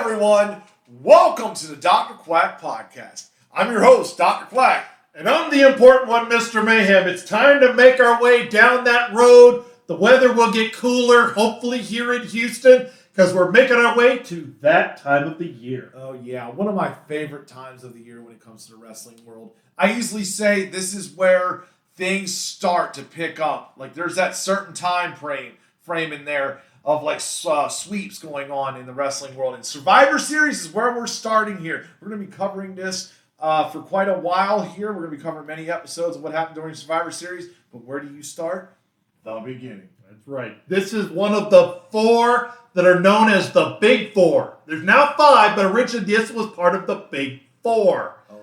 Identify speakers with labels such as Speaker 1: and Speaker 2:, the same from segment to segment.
Speaker 1: everyone. Welcome to the Dr. Quack Podcast. I'm your host, Dr. Quack.
Speaker 2: And I'm the important one, Mr. Mayhem. It's time to make our way down that road. The weather will get cooler, hopefully here in Houston, because we're making our way to that time of the year.
Speaker 1: Oh, yeah. One of my favorite times of the year when it comes to the wrestling world. I usually say this is where things start to pick up. Like there's that certain time frame in there of like sweeps going on in the wrestling world. And Survivor Series is where we're starting here. We're going to be covering this for quite a while here. We're going to be covering many episodes of what happened during Survivor Series. But where do you start? The beginning.
Speaker 2: That's right. This is one of the four that are known as the Big Four. There's now five, but originally this was part of the Big Four.
Speaker 1: Oh,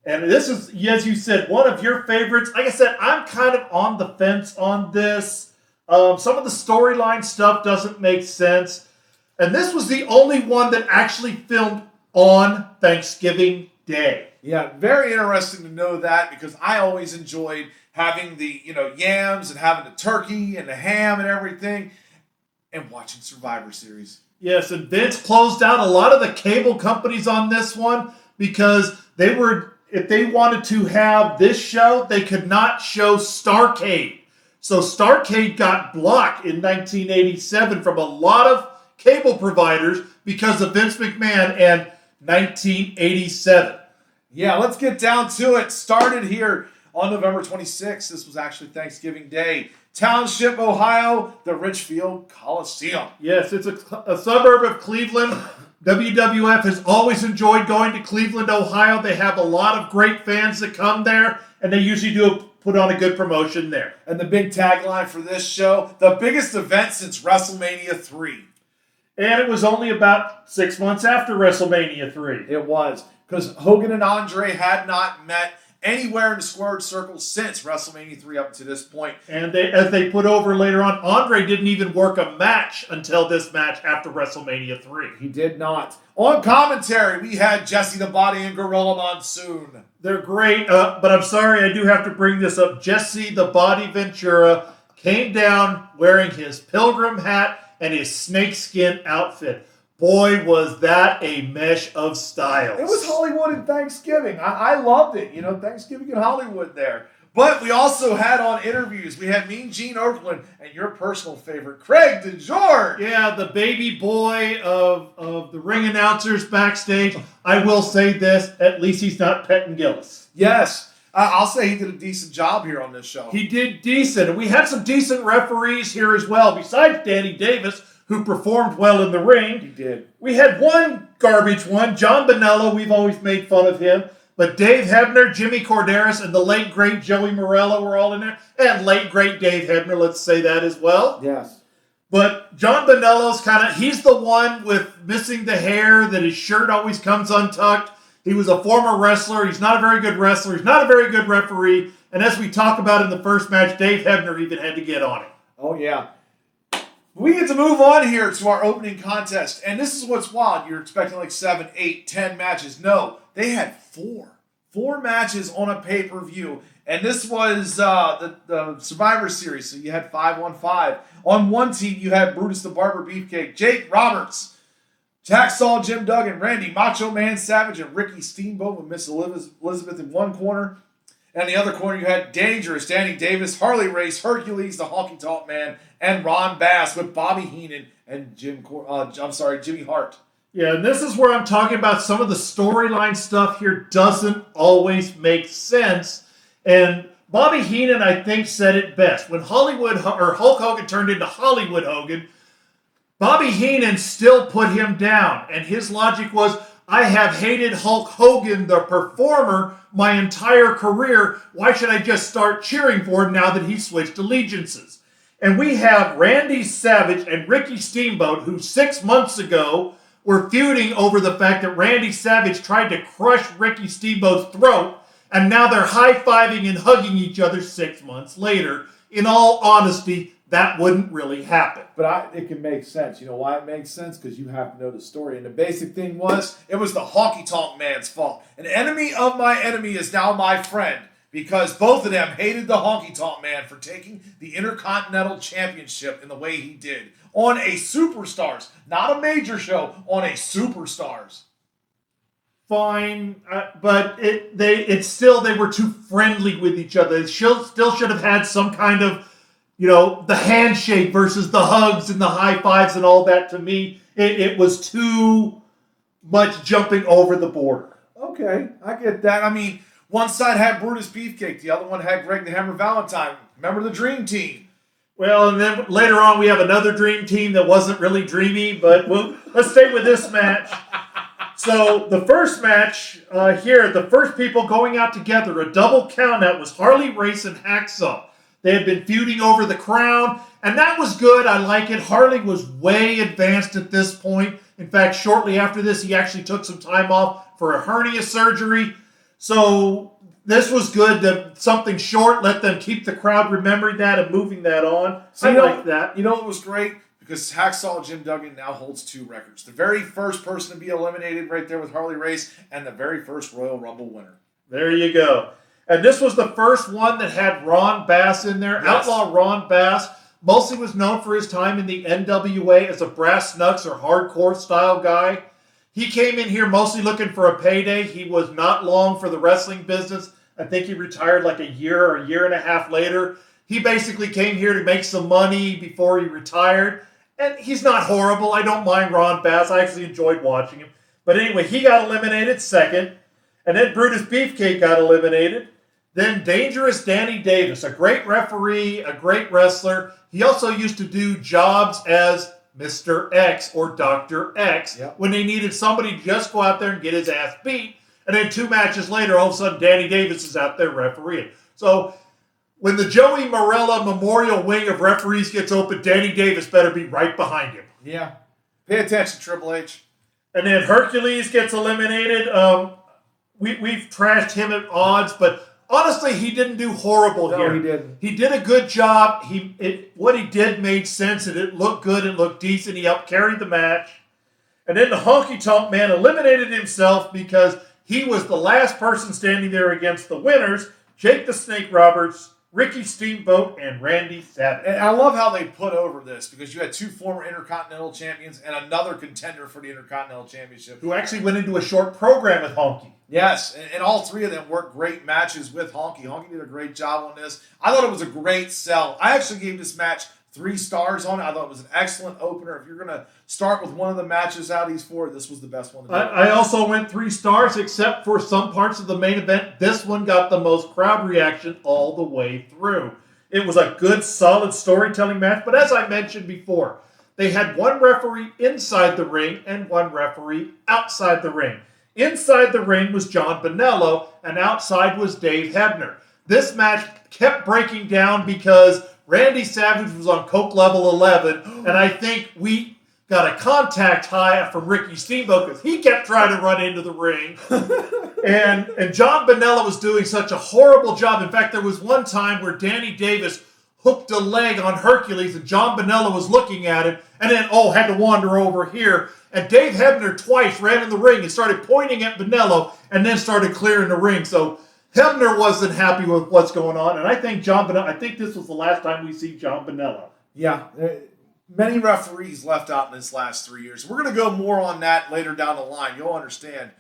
Speaker 2: and this is, as you said, one of your favorites. Like I said, I'm kind of on the fence on this. Some of the storyline stuff doesn't make sense. And this was the only one that actually filmed on Thanksgiving Day.
Speaker 1: Yeah, very interesting to know that because I always enjoyed having the, yams and having the turkey and the ham and everything and watching Survivor Series.
Speaker 2: Yes, and Vince closed out a lot of the cable companies on this one because if they wanted to have this show, they could not show Starrcade. So Starrcade got blocked in 1987 from a lot of cable providers because of Vince McMahon and 1987.
Speaker 1: Yeah, let's get down to it. Started here on November 26th. This was actually Thanksgiving Day. Township, Ohio, the Richfield Coliseum.
Speaker 2: Yes, it's a suburb of Cleveland. WWF has always enjoyed going to Cleveland, Ohio. They have a lot of great fans that come there, and they usually put on a good promotion there.
Speaker 1: And the big tagline for this show, the biggest event since WrestleMania 3.
Speaker 2: And it was only about 6 months after WrestleMania 3.
Speaker 1: It was, because Hogan and Andre had not met anywhere in the squared circle since WrestleMania 3 up to this point.
Speaker 2: And as they put over later on, Andre didn't even work a match until this match after WrestleMania 3.
Speaker 1: He did not. On commentary, we had Jesse the Body and Gorilla Monsoon.
Speaker 2: They're great, but I'm sorry, I do have to bring this up. Jesse the Body Ventura came down wearing his pilgrim hat and his snakeskin outfit. Boy, was that a mesh of styles.
Speaker 1: It was Hollywood and Thanksgiving. I loved it. Thanksgiving in Hollywood there. But we also had on interviews. We had Mean Gene Okerlund and your personal favorite, Craig DeJour.
Speaker 2: Yeah, the baby boy of the ring announcers backstage. I will say this, at least he's not petting Gillis.
Speaker 1: Yes, I'll say he did a decent job here on this show.
Speaker 2: He did decent. And we had some decent referees here as well, besides Danny Davis, who performed well in the ring.
Speaker 1: He did.
Speaker 2: We had one garbage one, John Bonello. We've always made fun of him. But Dave Hebner, Jimmy Corderas, and the late, great Joey Morello were all in there. And late, great Dave Hebner, let's say that as well.
Speaker 1: Yes.
Speaker 2: But John Bonello's he's the one with missing the hair, that his shirt always comes untucked. He was a former wrestler. He's not a very good wrestler. He's not a very good referee. And as we talk about in the first match, Dave Hebner even had to get on it.
Speaker 1: Oh, yeah. We get to move on here to our opening contest. And this is what's wild. You're expecting like 7, 8, 10 matches. No, they had 4. 4 matches on a pay-per-view. And this was the Survivor Series. So you had 5-on-5. On one team, you had Brutus the Barber Beefcake, Jake Roberts, Hacksaw Jim Duggan, Randy Macho Man Savage, and Ricky Steamboat with Miss Elizabeth in one corner. And the other corner, you had Dangerous, Danny Davis, Harley Race, Hercules, the Honky Tonk Man, and Ron Bass with Bobby Heenan and Jimmy Hart.
Speaker 2: Yeah, and this is where I'm talking about some of the storyline stuff here doesn't always make sense. And Bobby Heenan, I think, said it best. When Hulk Hogan turned into Hollywood Hogan, Bobby Heenan still put him down. And his logic was, I have hated Hulk Hogan, the performer, my entire career. Why should I just start cheering for him now that he switched allegiances? And we have Randy Savage and Ricky Steamboat, who 6 months ago were feuding over the fact that Randy Savage tried to crush Ricky Steamboat's throat, and now they're high-fiving and hugging each other 6 months later. In all honesty, that wouldn't really happen.
Speaker 1: But it can make sense. You know why it makes sense? Because you have to know the story. And the basic thing was, it was the Honky Tonk Man's fault. An enemy of my enemy is now my friend. because both of them hated the Honky Tonk Man for taking the Intercontinental Championship in the way he did on a Superstars, not a major show, on a Superstars.
Speaker 2: Fine, but they were too friendly with each other. They still should have had some kind of, the handshake versus the hugs and the high fives and all that. To me, it was too much jumping over the border.
Speaker 1: Okay, I get that. I mean, one side had Brutus Beefcake, the other one had Greg the Hammer Valentine. Remember the Dream Team?
Speaker 2: Well, and then later on we have another Dream Team that wasn't really dreamy, but let's stay with this match. So the first match here, the first people going out together, a double countout, was Harley Race and Hacksaw. They had been feuding over the crown, and that was good. I like it. Harley was way advanced at this point. In fact, shortly after this, he actually took some time off for a hernia surgery. So this was good. Something short, let them keep the crowd remembering that and moving that on.
Speaker 1: So
Speaker 2: I like that.
Speaker 1: You know what was great? Because Hacksaw Jim Duggan now holds 2 records. The very first person to be eliminated right there with Harley Race, and the very first Royal Rumble winner.
Speaker 2: There you go. And this was the first one that had Ron Bass in there.
Speaker 1: Yes.
Speaker 2: Outlaw Ron Bass mostly was known for his time in the NWA as a brass knucks or hardcore style guy. He came in here mostly looking for a payday. He was not long for the wrestling business. I think he retired like a year or a year and a half later. He basically came here to make some money before he retired. And he's not horrible. I don't mind Ron Bass. I actually enjoyed watching him. But anyway, he got eliminated second. And then Brutus Beefcake got eliminated. Then Dangerous Danny Davis, a great referee, a great wrestler. He also used to do jobs as Mr. X or Dr. X when they needed somebody to just go out there and get his ass beat. And then 2 matches later, all of a sudden, Danny Davis is out there refereeing. So when the Joey Morella Memorial Wing of referees gets open, Danny Davis better be right behind him.
Speaker 1: Yeah. Pay attention, Triple H.
Speaker 2: And then Hercules gets eliminated. We've trashed him at odds, but honestly, he didn't do horrible here.
Speaker 1: No, he didn't.
Speaker 2: He did a good job. What he did made sense, and it looked good and looked decent. He helped carry the match. And then the Honky Tonk Man eliminated himself because he was the last person standing there against the winners, Jake the Snake Roberts, Ricky Steamboat, and Randy Savage.
Speaker 1: And I love how they put over this because you had 2 former Intercontinental Champions and another contender for the Intercontinental Championship.
Speaker 2: Who actually went into a short program with Honky.
Speaker 1: Yes, and all 3 of them worked great matches with Honky. Honky did a great job on this. I thought it was a great sell. I actually gave this match 3 stars on it. I thought it was an excellent opener. If you're going to start with one of the matches out of these 4, this was the best one to do.
Speaker 2: I also went 3 stars, except for some parts of the main event. This one got the most crowd reaction all the way through. It was a good, solid storytelling match. But as I mentioned before, they had 1 referee inside the ring and 1 referee outside the ring. Inside the ring was John Bonello, and outside was Dave Hebner. This match kept breaking down because Randy Savage was on Coke level 11, and I think we got a contact high from Ricky Steamboat because he kept trying to run into the ring. and John Bonello was doing such a horrible job. In fact, there was one time where Danny Davis hooked a leg on Hercules, and John Bonello was looking at him, and then, had to wander over here. And Dave Hebner twice ran in the ring and started pointing at Bonello, and then started clearing the ring. So Hebner wasn't happy with what's going on, and I think this was the last time we see John Bonello.
Speaker 1: Yeah, many referees left out in this last 3 years. We're going to go more on that later down the line. You'll understand.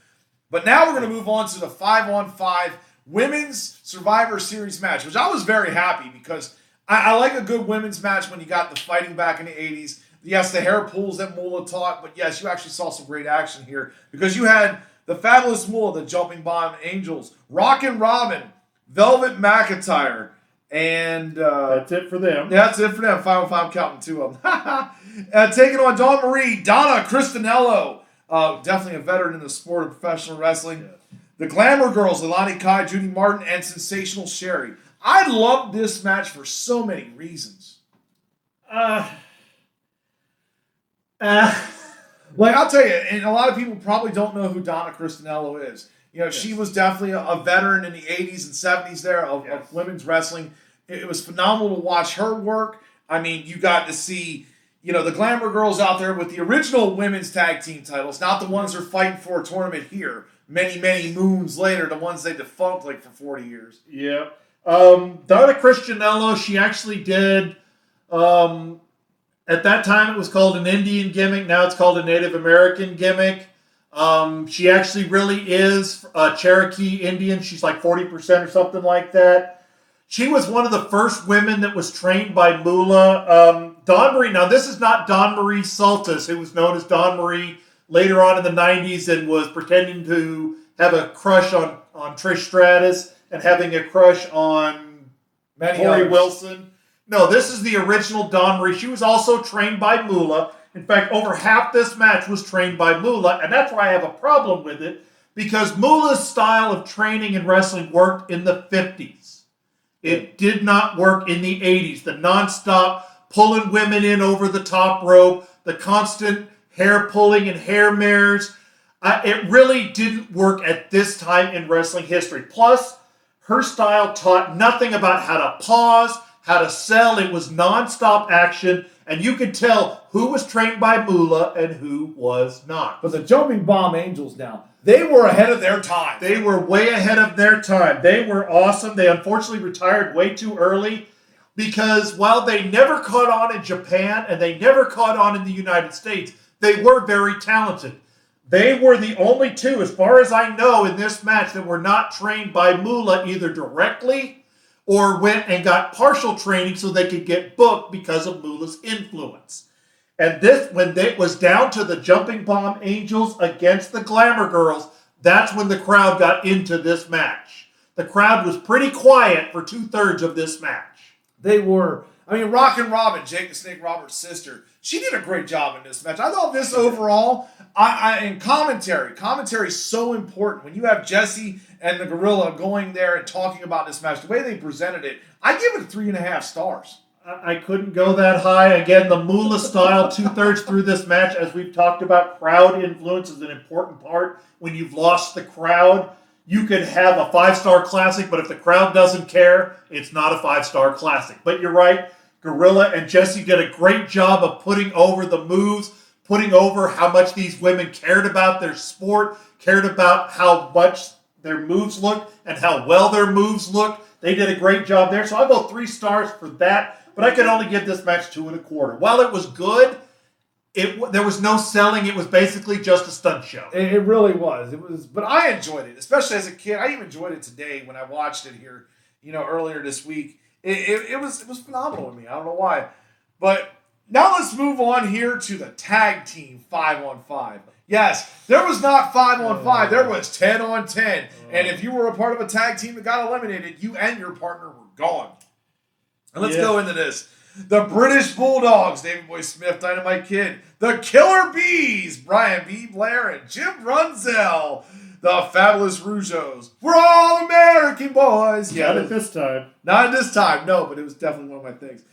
Speaker 1: But now we're going to move on to the 5-on-5 Women's Survivor Series match, which I was very happy because I like a good women's match when you got the fighting back in the 80s. Yes, the hair pulls that Moolah taught, but yes, you actually saw some great action here because you had the Fabulous Moolah, the Jumping Bomb Angels, Rockin' Robin, Velvet McIntyre, and
Speaker 2: that's it for them.
Speaker 1: That's it for them. 5-on-5 counting 2 of them. Taking on Dawn Marie, Donna Cristinello, definitely a veteran in the sport of professional wrestling. Yeah. The Glamour Girls, Ilani Kai, Judy Martin, and Sensational Sherry. I love this match for so many reasons. Like, I'll tell you, and a lot of people probably don't know who Donna Cristinello is. She was definitely a veteran in the 80s and 70s there of women's wrestling. It was phenomenal to watch her work. I mean, you got to see, the Glamour Girls out there with the original women's tag team titles, not the ones they're fighting for a tournament here. many, many moons later, the ones they defunct like for 40 years.
Speaker 2: Yeah. Donna Christianello, she actually did, at that time it was called an Indian gimmick. Now it's called a Native American gimmick. She actually really is a Cherokee Indian. She's like 40% or something like that. She was one of the first women that was trained by Moolah. Dawn Marie, now this is not Dawn Marie Saltis, who was known as Dawn Marie later on in the 90s and was pretending to have a crush on Trish Stratus and having a crush on Tori Wilson. No, this is the original Dawn Marie. She was also trained by Moolah. In fact, over half this match was trained by Moolah, and that's why I have a problem with it, because Moolah's style of training and wrestling worked in the 50s. It did not work in the 80s. The nonstop pulling women in over the top rope, the constant hair pulling and hair mares. It really didn't work at this time in wrestling history. Plus, her style taught nothing about how to pause, how to sell. It was nonstop action, and you could tell who was trained by Moolah and who was not.
Speaker 1: But the Jumping Bomb Angels now, they were ahead of their time.
Speaker 2: They were way ahead of their time. They were awesome. They unfortunately retired way too early because while they never caught on in Japan and they never caught on in the United States, they were very talented. They were the only two, as far as I know, in this match that were not trained by Moolah either directly or went and got partial training so they could get booked because of Moolah's influence. And this, when it was down to the Jumping Bomb Angels against the Glamour Girls, that's when the crowd got into this match. The crowd was pretty quiet for 2/3 of this match.
Speaker 1: They were. I mean, Rockin' Robin, Jake the Snake Roberts' sister, she did a great job in this match. I thought this overall, in commentary is so important. When you have Jesse and the Gorilla going there and talking about this match, the way they presented it, I give it 3.5 stars.
Speaker 2: I couldn't go that high. Again, the Moolah style 2/3 through this match, as we've talked about, crowd influence is an important part. When you've lost the crowd, you could have a 5-star classic, but if the crowd doesn't care, it's not a 5-star classic. But you're right, Gorilla and Jesse did a great job of putting over the moves, putting over how much these women cared about their sport, cared about how much their moves looked and how well their moves looked. They did a great job there. So I'll go 3 stars for that. But I could only give this match 2.25. While it was good, there was no selling. It was basically just a stunt show.
Speaker 1: It really was. But I enjoyed it, especially as a kid. I even enjoyed it today when I watched it here, earlier this week. It was phenomenal to me. I don't know why. But now let's move on here to the tag team 5-on-5. Yes, there was not 5-on-5. There was 10-on-10. And if you were a part of a tag team that got eliminated, you and your partner were gone. And let's go into this. The British Bulldogs, David Boy Smith, Dynamite Kid. The Killer Bees, Brian B. Blair and Jim Brenzel. The Fabulous Rougeaus. We're all American boys.
Speaker 2: Not at this time.
Speaker 1: Not at this time, no, but it was definitely one of my things.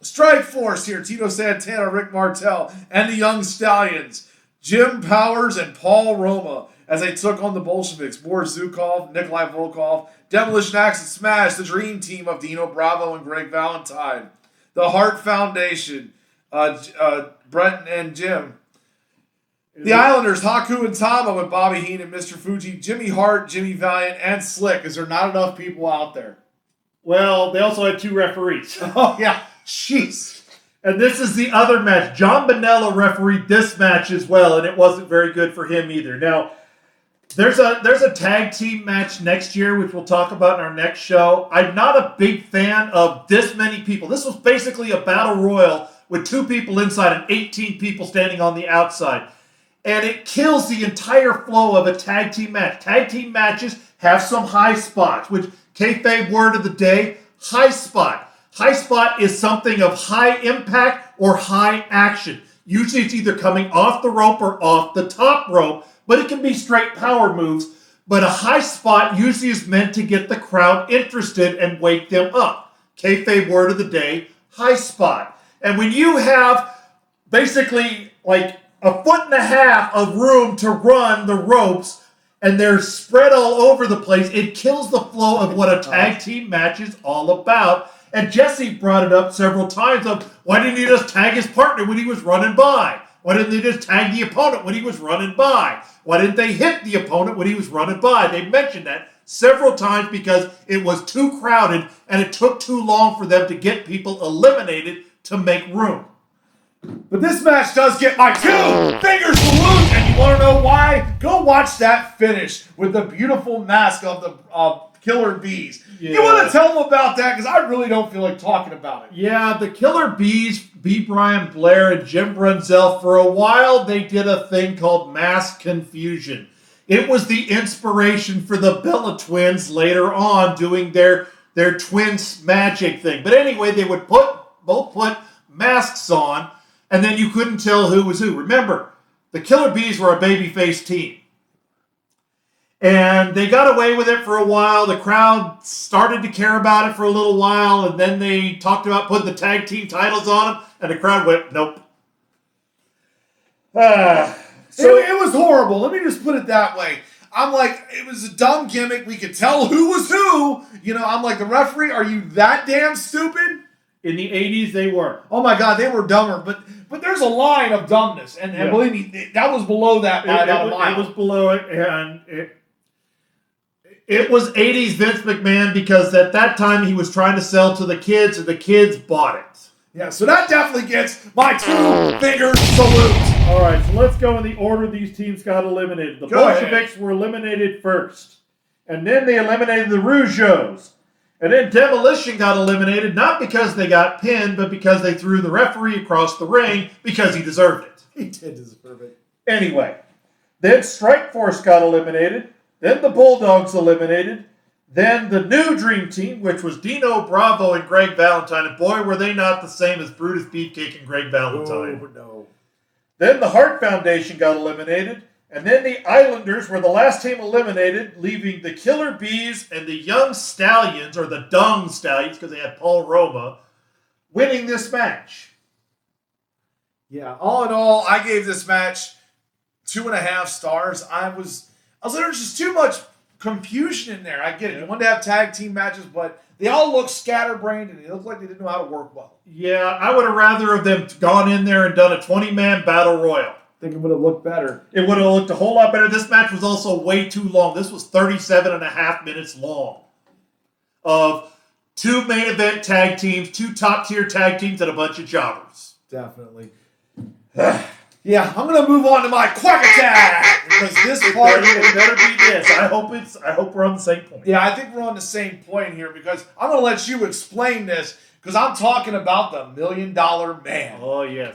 Speaker 1: Strike Force here. Tito Santana, Rick Martel, and the Young Stallions. Jim Powers and Paul Roma as they took on the Bolsheviks. Boris Zukov, Nikolai Volkov, Demolition Axe and Smash, the Dream Team of Dino Bravo and Greg Valentine. The Hart Foundation, Brent and Jim. The Islanders, Haku and Tama with Bobby Heenan, Mr. Fuji, Jimmy Hart, Jimmy Valiant, and Slick. Is there not enough people out there?
Speaker 2: Well, they also had 2 referees.
Speaker 1: Oh, yeah. Jeez.
Speaker 2: And this is the other match. John Bonello refereed this match as well, and it wasn't very good for him either. Now, there's a tag team match next year, which we'll talk about in our next show. I'm not a big fan of this many people. This was basically a battle royal with 2 people inside and 18 people standing on the outside. And it kills the entire flow of a tag team match. Tag team matches have some high spots, which kayfabe word of the day, high spot. High spot is something of high impact or high action. Usually it's either coming off the rope or off the top rope, but it can be straight power moves. But a high spot usually is meant to get the crowd interested and wake them up. Kayfabe word of the day, high spot. And when you have basically like 1.5 feet of room to run the ropes and they're spread all over the place, it kills the flow of what a tag team match is all about. And Jesse brought it up several times of, why didn't he just tag his partner when he was running by? Why didn't they just tag the opponent when he was running by? Why didn't they hit the opponent when he was running by? They mentioned that several times because it was too crowded and it took too long for them to get people eliminated to make room.
Speaker 1: But this match does get my 2-finger salute, and you want to know why? Go watch that finish with the beautiful mask of the Killer Bees. Yeah. You want to tell them about that? Because I really don't feel like talking about it.
Speaker 2: Yeah, the Killer Bees, B. Brian Blair and Jim Brenzel, for a while they did a thing called Mask Confusion. It was the inspiration for the Bella Twins later on doing their twins magic thing. But anyway, they would both put masks on, and then you couldn't tell who was who. Remember, the Killer Bees were a babyface team. And they got away with it for a while. The crowd started to care about it for a little while, and then they talked about putting the tag team titles on them, and the crowd went, nope.
Speaker 1: So it was horrible. Let me just put it that way. I'm like, it was a dumb gimmick. We could tell who was who. You know, I'm like, the referee, are you that damn stupid?
Speaker 2: In the 80s, they were.
Speaker 1: Oh, my God, they were dumber. But there's a line of dumbness. And believe me, that was below that by about a mile.
Speaker 2: It was below it, and it was 80s Vince McMahon because at that time he was trying to sell to the kids, and the kids bought it.
Speaker 1: Yeah, so that definitely gets my 2-finger salute.
Speaker 2: All right, so let's go in the order these teams got eliminated. The Bolsheviks were eliminated first. And then they eliminated the Rougeaus. And then Demolition got eliminated, not because they got pinned, but because they threw the referee across the ring because he deserved it.
Speaker 1: He did deserve it.
Speaker 2: Anyway, then Strike Force got eliminated. Then the Bulldogs eliminated. Then the new Dream Team, which was Dino Bravo and Greg Valentine. And boy, were they not the same as Brutus Beefcake and Greg Valentine.
Speaker 1: Oh, no.
Speaker 2: Then the Hart Foundation got eliminated. And then the Islanders were the last team eliminated, leaving the Killer Bees and the Young Stallions, or the Dung Stallions, because they had Paul Roma, winning this match.
Speaker 1: Yeah, all in all, I gave this match 2.5 stars. I was like, there's just too much confusion in there. I get it. You wanted to have tag team matches, but they all look scatterbrained and they look like they didn't know how to work well.
Speaker 2: Yeah, I would have rather of them gone in there and done a 20-man battle royal.
Speaker 1: I think it would have looked better.
Speaker 2: It would have looked a whole lot better. This match was also way too long. This was 37.5 minutes long of 2 main event tag teams, 2 top-tier tag teams, and a bunch of jobbers.
Speaker 1: Definitely. Yeah, I'm gonna move on to my quack attack because this part
Speaker 2: it better be this. I hope we're on the same point.
Speaker 1: Yeah, I think we're on the same point here because I'm gonna let you explain this because I'm talking about the $1 Million Man.
Speaker 2: Oh yes,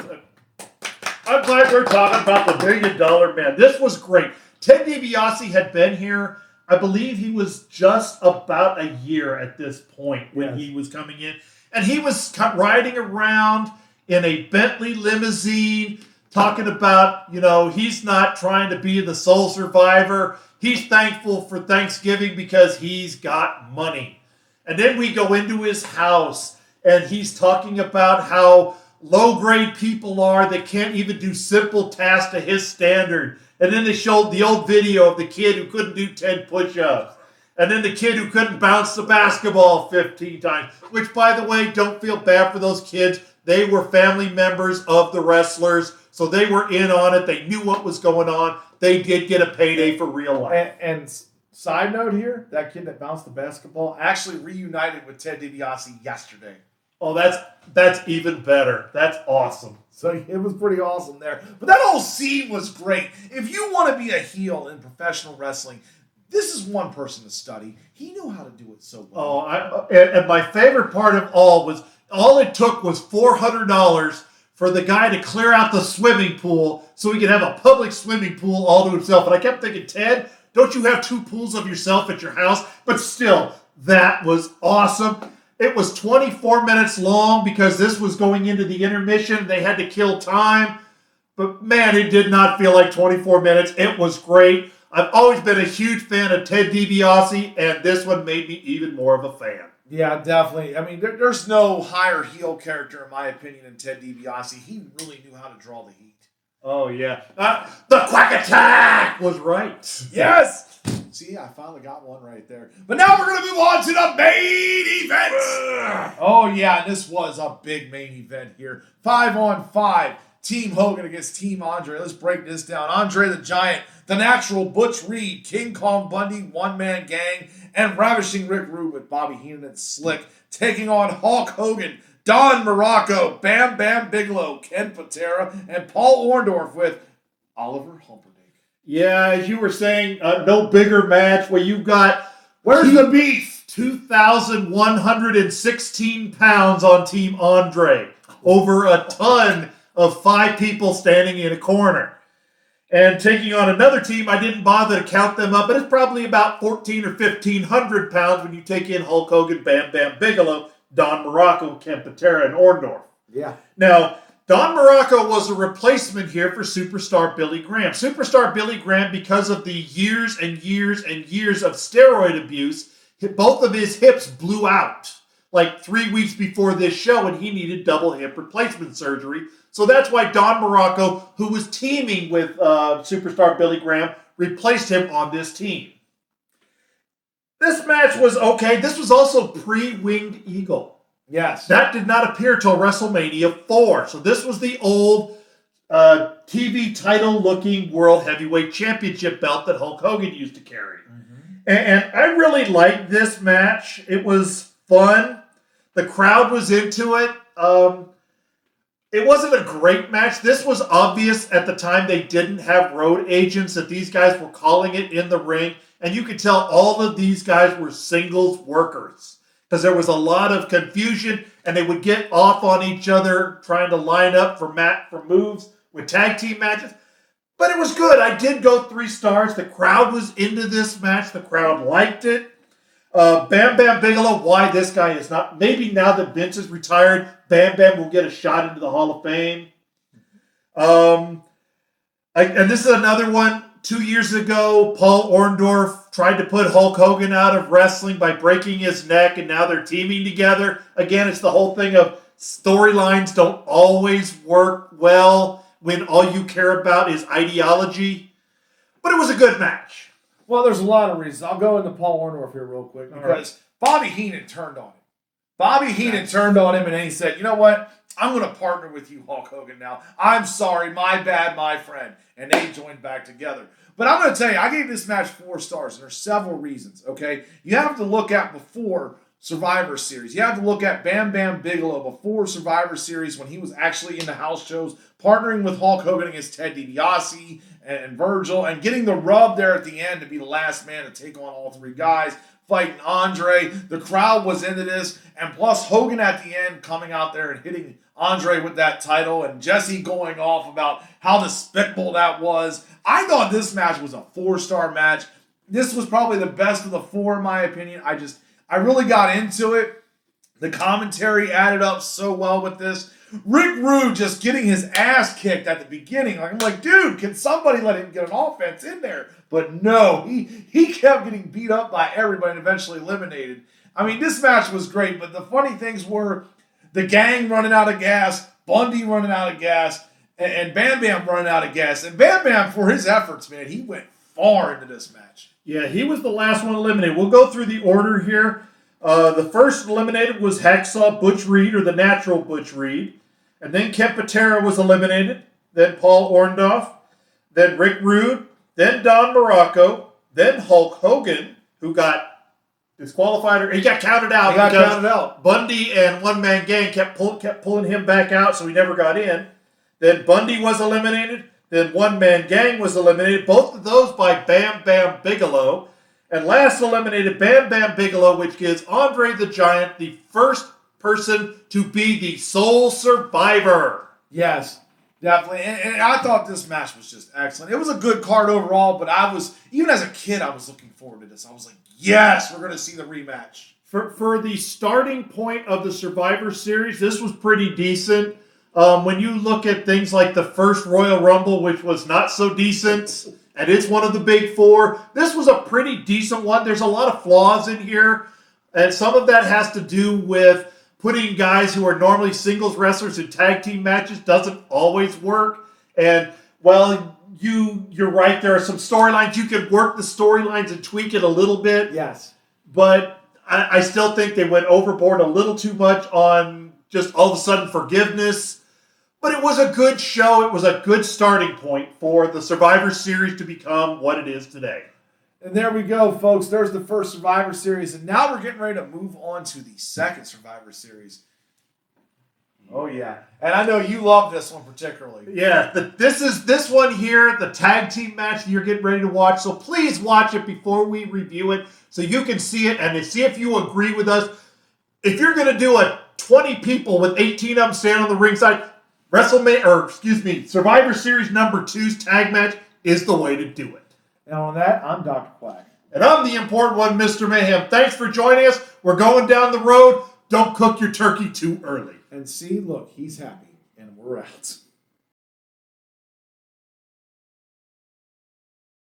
Speaker 2: I'm glad we're talking about the $1 Million Man. This was great. Ted DiBiase had been here. I believe he was just about a year at this point when he was coming in, and he was riding around in a Bentley limousine. Talking about, he's not trying to be the sole survivor. He's thankful for Thanksgiving because he's got money. And then we go into his house, and he's talking about how low-grade people are that can't even do simple tasks to his standard. And then they showed the old video of the kid who couldn't do 10 push-ups. And then the kid who couldn't bounce the basketball 15 times. Which, by the way, don't feel bad for those kids. They were family members of the wrestlers. So they were in on it. They knew what was going on. They did get a payday for real life.
Speaker 1: And side note here, that kid that bounced the basketball actually reunited with Ted DiBiase yesterday.
Speaker 2: Oh, that's even better. That's awesome.
Speaker 1: So it was pretty awesome there. But that whole scene was great. If you want to be a heel in professional wrestling, this is one person to study. He knew how to do it so well.
Speaker 2: And my favorite part of all it took was $400 for the guy to clear out the swimming pool so he could have a public swimming pool all to himself. And I kept thinking, Ted, don't you have 2 pools of yourself at your house? But still, that was awesome. It was 24 minutes long because this was going into the intermission. They had to kill time. But man, it did not feel like 24 minutes. It was great. I've always been a huge fan of Ted DiBiase, and this one made me even more of a fan.
Speaker 1: Yeah, definitely. I mean, there's no higher heel character, in my opinion, than Ted DiBiase. He really knew how to draw the heat.
Speaker 2: Oh, yeah. The quack attack was right.
Speaker 1: Yes! See, I finally got one right there. But now we're going to move on to the main event. Oh, yeah, this was a big main event here. 5-on-5. Team Hogan against Team Andre. Let's break this down. Andre the Giant, the Natural, Butch Reed, King Kong Bundy, one-man gang, and Ravishing Rick Rude with Bobby Heenan and Slick taking on Hulk Hogan, Don Morocco, Bam Bam Bigelow, Ken Patera, and Paul Orndorff with Oliver Humperdinck.
Speaker 2: Yeah, as you were saying, no bigger match where you've got...
Speaker 1: Where's the beef?
Speaker 2: 2,116 pounds on Team Andre over a ton of 5 people standing in a corner. And taking on another team, I didn't bother to count them up, but it's probably about 1,400 or 1,500 pounds when you take in Hulk Hogan, Bam Bam Bigelow, Don Morocco, Ken Patera, and Orndorff.
Speaker 1: Yeah.
Speaker 2: Now, Don Morocco was a replacement here for Superstar Billy Graham. Superstar Billy Graham, because of the years and years and years of steroid abuse, both of his hips blew out like 3 weeks before this show, and he needed double hip replacement surgery. So that's why Don Morocco, who was teaming with Superstar Billy Graham, replaced him on this team. This match was okay. This was also pre-Winged Eagle.
Speaker 1: Yes.
Speaker 2: That did not appear till WrestleMania 4. So this was the old TV title-looking World Heavyweight Championship belt that Hulk Hogan used to carry. Mm-hmm. And I really liked this match. It was fun. The crowd was into it. It wasn't a great match. This was obvious at the time they didn't have road agents, that these guys were calling it in the ring. And you could tell all of these guys were singles workers because there was a lot of confusion and they would get off on each other trying to line up for moves with tag team matches. But it was good. I did go 3 stars. The crowd was into this match. The crowd liked it. Bam Bam Bigelow, why this guy is not. Maybe now that Vince is retired, Bam Bam will get a shot into the Hall of Fame. And this is another one. 2 years ago, Paul Orndorff tried to put Hulk Hogan out of wrestling by breaking his neck, and now they're teaming together. Again, it's the whole thing of storylines don't always work well when all you care about is ideology. But it was a good match.
Speaker 1: Well, there's a lot of reasons. I'll go into Paul Orndorff here real quick because Bobby Heenan turned on him. Bobby Heenan turned on him and then he said, you know what? I'm going to partner with you, Hulk Hogan, now. I'm sorry. My bad, my friend. And they joined back together. But I'm going to tell you, I gave this match 4 stars, and there's several reasons, okay? You have to look at before Survivor Series. You have to look at Bam Bam Bigelow before Survivor Series when he was actually in the house shows, partnering with Hulk Hogan against Ted DiBiase and Virgil, and getting the rub there at the end to be the last man to take on all 3 guys, fighting Andre. The crowd was into this, and plus Hogan at the end coming out there and hitting Andre with that title, and Jesse going off about how despicable that was. I thought this match was a 4-star match. This was probably the best of the 4 in my opinion. I really got into it. The commentary added up so well with this. Rick Rude just getting his ass kicked at the beginning. I'm like, dude, can somebody let him get an offense in there? But no, he kept getting beat up by everybody and eventually eliminated. I mean, this match was great, but the funny things were the gang running out of gas, Bundy running out of gas, and Bam Bam running out of gas. And Bam Bam, for his efforts, man, he went far into this match.
Speaker 2: Yeah, he was the last one eliminated. We'll go through the order here. The first eliminated was Hacksaw Butch Reed, or the Natural Butch Reed. And then Ken Patera was eliminated. Then Paul Orndorff. Then Rick Rude. Then Don Morocco. Then Hulk Hogan, who got disqualified, or he got counted out because Bundy and One Man Gang kept pulling him back out, so he never got in. Then Bundy was eliminated. Then One Man Gang was eliminated. Both of those by Bam Bam Bigelow. And last eliminated Bam Bam Bigelow, which gives Andre the Giant the first person to be the sole survivor.
Speaker 1: Yes, definitely. And I thought this match was just excellent. It was a good card overall, but even as a kid, I was looking forward to this. I was like, yes, we're going to see the rematch.
Speaker 2: For the starting point of the Survivor Series, this was pretty decent. When you look at things like the first Royal Rumble, which was not so decent, and it's one of the big 4, this was a pretty decent one. There's a lot of flaws in here, and some of that has to do with putting guys who are normally singles wrestlers in tag team matches doesn't always work. And, well, you're right. There are some storylines. You can work the storylines and tweak it a little bit.
Speaker 1: Yes.
Speaker 2: But I still think they went overboard a little too much on just all of a sudden forgiveness. But it was a good show. It was a good starting point for the Survivor Series to become what it is today.
Speaker 1: And there we go, folks. There's the first Survivor Series. And now we're getting ready to move on to the second Survivor Series. Oh, yeah. And I know you love this one particularly.
Speaker 2: Yeah, this one here, the tag team match that you're getting ready to watch. So please watch it before we review it so you can see it and see if you agree with us. If you're going to do a 20 people with 18 of them standing on the ringside, Survivor Series number 2's tag match is the way to do it.
Speaker 1: And on that, I'm Dr. Quack.
Speaker 2: And I'm the important one, Mr. Mayhem. Thanks for joining us. We're going down the road. Don't cook your turkey too early.
Speaker 1: And see, look, he's happy. And we're out.